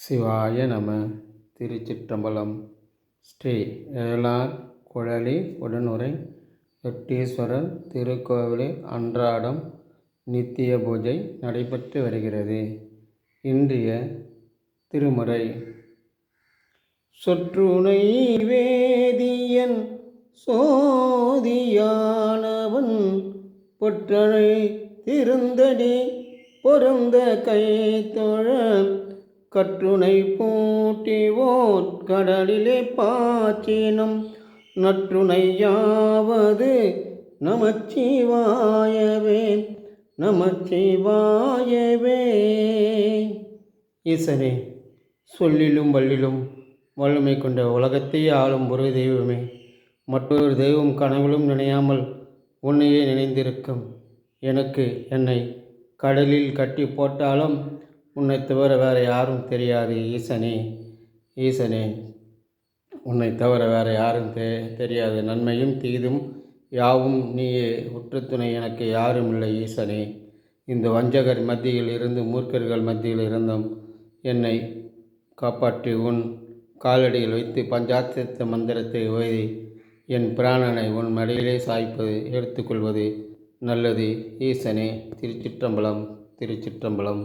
சிவாய நம. திருச்சிற்றம்பலம். ஸ்ரீ ஏலார் குழலி உடனுரை வெட்டீஸ்வரர் திருக்கோவிலில் அன்றாடம் நித்திய பூஜை நடைபெற்று வருகிறது. இன்றைய திருமுறை: சொற்றுணை வேதியன் சோதியானவன் பொற்றனை திருந்தடி பொருந்த கைத்தொழ கற்றுணை பூட்டிவோர் கடலிலே பாச்சினம் நற்றுணையாவது நமச்சிவாயவே நமச்சிவாயவே. ஈசனே, சொல்லிலும் வல்லிலும் வல்லமை கொண்ட உலகத்தையே ஆளும் ஒரு தெய்வமே, மற்றொரு தெய்வம் கனவிலும் நினையாமல் உன்னையே நினைந்திருக்கும் எனக்கு என்னை கடலில் கட்டி போட்டாலும் உன்னை தவிர வேறு யாரும் தெரியாது. ஈசனே, உன்னை தவிர வேறு யாரும் தெரியாது. நன்மையும் தீதும் யாவும் நீயே, உற்றுத்துணை எனக்கு யாரும் இல்லை. ஈசனே, இந்த வஞ்சகர் மத்தியில் இருந்து மூர்க்கர்கள் மத்தியில் இருந்தும் என்னை காப்பாற்றி உன் காலடியில் வைத்து பஞ்சாட்சர மந்திரத்தை ஓதி என் பிராணனை உன் மடியிலே சாய்ப்பது எடுத்துக்கொள்வது நல்லது. ஈசனே. திருச்சிற்றம்பலம். திருச்சிற்றம்பலம்.